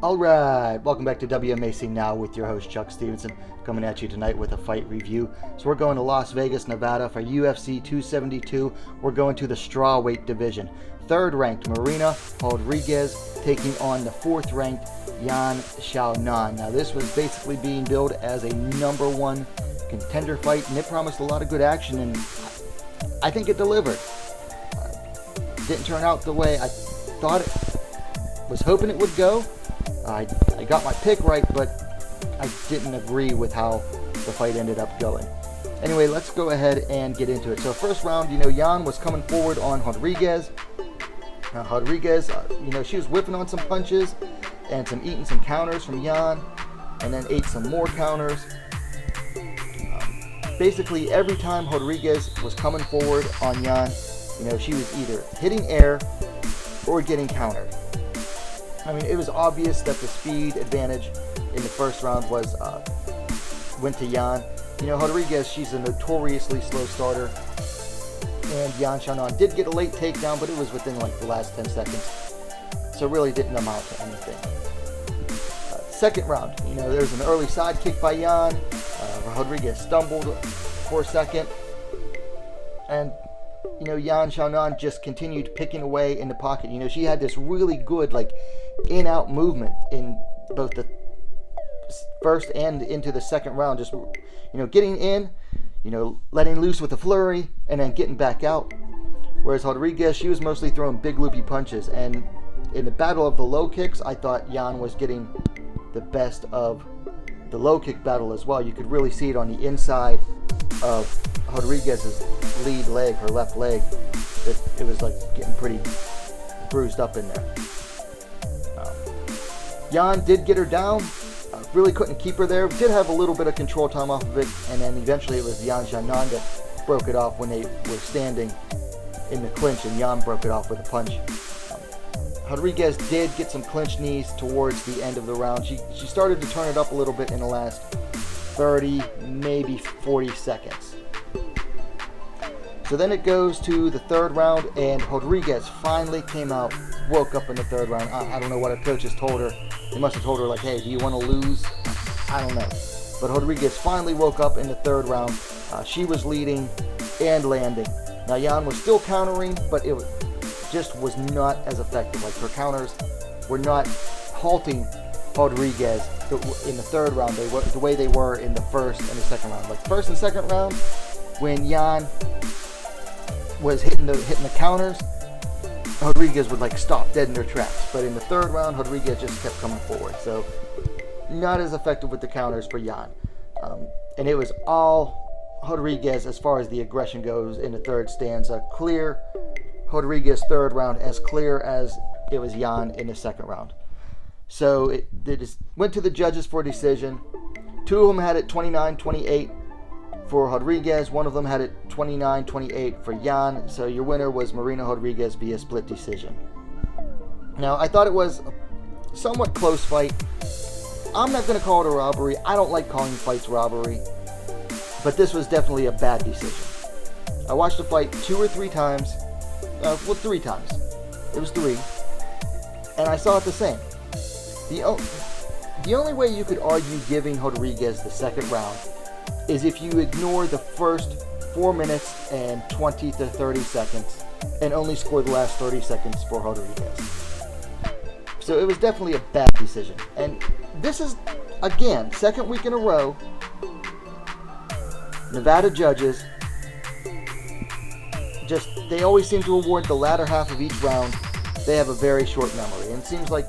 Alright, welcome back to WMAC Now with your host Chuck Stevenson, coming at you tonight with a fight review. So we're going to Las Vegas, Nevada for UFC 272. We're going to the Strawweight division. Third ranked Marina Rodriguez taking on the fourth ranked Xiaonan. Now this was basically being billed as a number one contender fight, and it promised a lot of good action, and I think it delivered. Didn't turn out the way I thought it was hoping it would go. I got my pick right, but I didn't agree with how the fight ended up going. Anyway, let's go ahead and get into it. So first round, Jan was coming forward on Rodriguez. Rodriguez, she was whipping on some punches and eating some counters from Jan, and then ate some more counters. Basically, every time Rodriguez was coming forward on Jan, she was either hitting air or getting countered. I mean, it was obvious that the speed advantage in the first round went to Jan. Rodriguez, she's a notoriously slow starter, and Xiaonan did get a late takedown, but it was within the last 10 seconds, so it really didn't amount to anything. Second round, there was an early side kick by Jan. Rodriguez stumbled for a second, and Xiaonan just continued picking away in the pocket. She had this really good in-out movement in both the first and into the second round, just getting in, letting loose with a flurry, and then getting back out. Whereas Rodriguez, she was mostly throwing big loopy punches, and in the battle of the low kicks, I thought Jan was getting the best of the low kick battle as well. You could really see it on the inside of Rodriguez's lead leg, her left leg. It was getting pretty bruised up in there. Jan did get her down, really couldn't keep her there. Did have a little bit of control time off of it, and then eventually it was Xiaonan that broke it off when they were standing in the clinch, and Jan broke it off with a punch. Rodriguez did get some clinch knees towards the end of the round. She started to turn it up a little bit in the last 30, maybe 40 seconds. So then it goes to the third round, and Rodriguez finally came out, woke up in the third round. I don't know what her coaches told her. They must have told her, hey, do you want to lose? I don't know. But Rodriguez finally woke up in the third round. She was leading and landing. Now, Jan was still countering, but it just was not as effective. Her counters were not halting Rodriguez in the third round the way they were in the first and the second round. First and second round, when Jan was hitting the counters, Rodriguez would stop dead in their tracks. But in the third round, Rodriguez just kept coming forward. So not as effective with the counters for Jan. And it was all Rodriguez as far as the aggression goes in the third stanza. Clear Rodriguez third round, as clear as it was Jan in the second round. So they just went to the judges for a decision. Two of them had it 29-28 for Rodriguez. One of them had it 29-28 for Jan. So your winner was Marina Rodriguez via split decision. Now, I thought it was a somewhat close fight. I'm not going to call it a robbery. I don't like calling fights robbery. But this was definitely a bad decision. I watched the fight 2 or 3 times. 3 times. It was 3. And I saw it the same. The only way you could argue giving Rodriguez the second round is if you ignore the first 4 minutes and 20 to 30 seconds and only score the last 30 seconds for Rodriguez. So it was definitely a bad decision. And this is, again, second week in a row, Nevada judges, they always seem to award the latter half of each round. They have a very short memory. And it seems like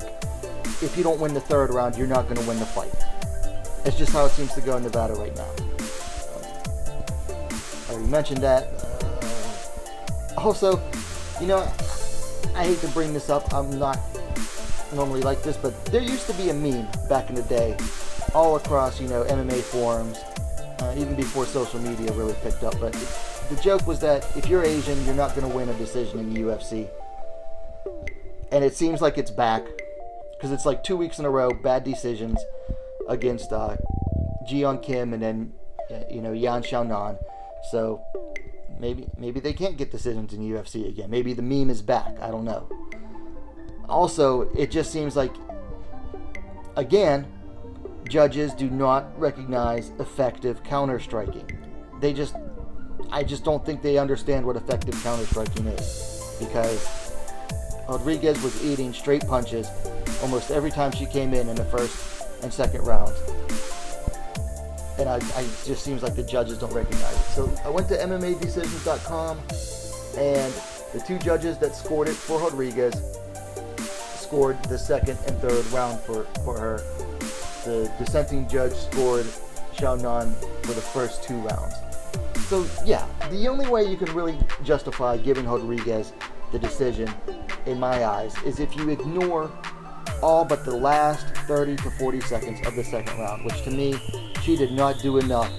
if you don't win the third round, you're not going to win the fight. That's just how it seems to go in Nevada right now. I already mentioned that. Also, I hate to bring this up. I'm not normally like this, but there used to be a meme back in the day all across, MMA forums, even before social media really picked up. But the joke was that if you're Asian, you're not going to win a decision in the UFC. And it seems like it's back, because it's 2 weeks in a row, bad decisions against Jeon Kim and then Yan Xiaonan. So maybe they can't get decisions in the UFC again. Maybe the meme is back. I don't know. Also, it just seems like, again, judges do not recognize effective counter-striking. I just don't think they understand what effective counter-striking is, because Rodriguez was eating straight punches almost every time she came in the first and second rounds. And it just seems like the judges don't recognize it. So I went to MMADecisions.com, and the two judges that scored it for Rodriguez scored the second and third round for her. The dissenting judge scored Xiaonan for the first 2 rounds. So yeah, the only way you can really justify giving Rodriguez the decision, in my eyes, is if you ignore all but the last 30 to 40 seconds of the second round, which to me, she did not do enough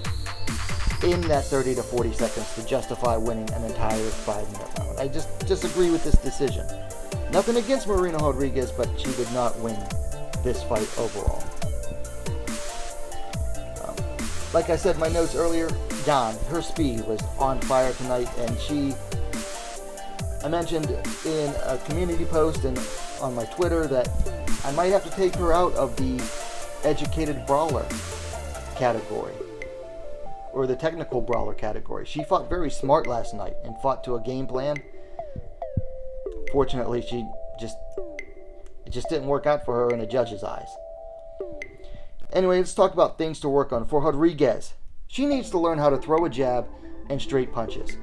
in that 30 to 40 seconds to justify winning an entire 5-minute round. I just disagree with this decision. Nothing against Marina Rodriguez, but she did not win this fight overall. Like I said in my notes earlier, Yan, her speed was on fire tonight, and I mentioned in a community post and on my Twitter that I might have to take her out of the educated brawler category, or the technical brawler category. She fought very smart last night and fought to a game plan. Fortunately, it just didn't work out for her in the judge's eyes. Anyway, let's talk about things to work on. For Rodriguez, she needs to learn how to throw a jab and straight punches.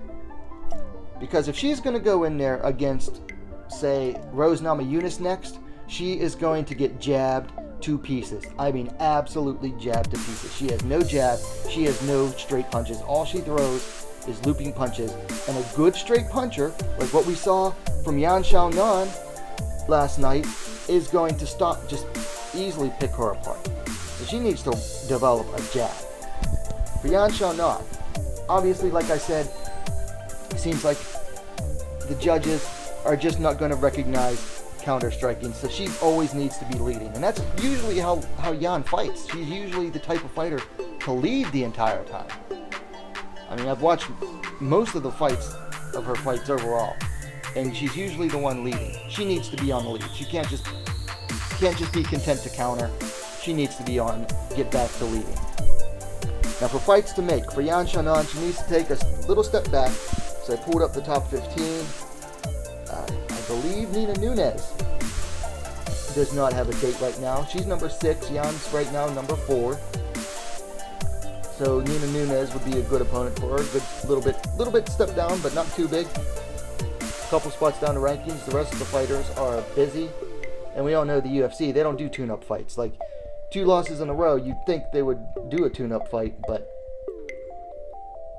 Because if she's going to go in there against, say, Rose Namajunas next, she is going to get jabbed to pieces. I mean, absolutely jabbed to pieces. She has no jab. She has no straight punches. All she throws is looping punches. And a good straight puncher, like what we saw from Yan Xiaonan last night, is going to just easily pick her apart. So she needs to develop a jab. For Yan Xiaonan, obviously, like I said, it seems like the judges are just not going to recognize counter-striking, so she always needs to be leading. And that's usually how Yan fights. She's usually the type of fighter to lead the entire time. I mean, I've watched most of the fights of her fights overall, and she's usually the one leading. She needs to be on the lead. She can't just be content to counter. She needs to get back to leading. Now for fights to make, for Yan Xiaonan, she needs to take a little step back. So I pulled up the top 15. I believe Nina Nunes does not have a date right now. She's number 6. Yan's right now number 4. So Nina Nunes would be a good opponent for her. Good little bit step down, but not too big. A couple spots down the rankings. The rest of the fighters are busy. And we all know the UFC, they don't do tune-up fights. Like 2 losses in a row, you'd think they would do a tune-up fight, but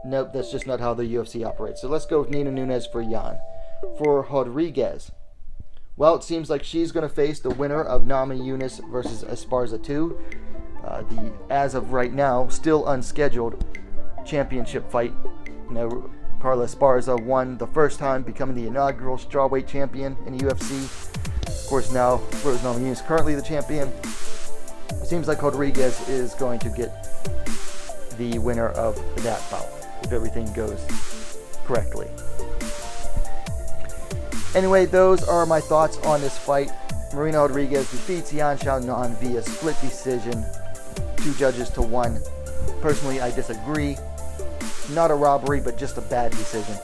nope, that's just not how the UFC operates. So let's go with Nina Nunes for Yan. For Rodriguez, well, it seems like she's going to face the winner of Namajunas versus Esparza 2. The, as of right now, still unscheduled championship fight. You Carla Esparza won the first time, becoming the inaugural Strawweight champion in the UFC. Of course, now Rose Namajunas is currently the champion. It seems like Rodriguez is going to get the winner of that bout, if everything goes correctly. Anyway, those are my thoughts on this fight. Marina Rodriguez defeats Yan Xiaonan via split decision, 2 judges to 1. Personally, I disagree. Not a robbery, but just a bad decision.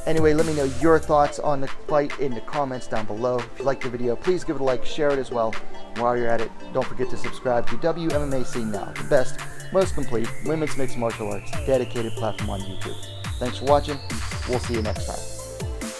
Anyway, let me know your thoughts on the fight in the comments down below. If you liked the video, please give it a like, share it as well. While you're at it, don't forget to subscribe to WMMA Now, the best, most complete women's mixed martial arts dedicated platform on YouTube. Thanks for watching. We'll see you next time.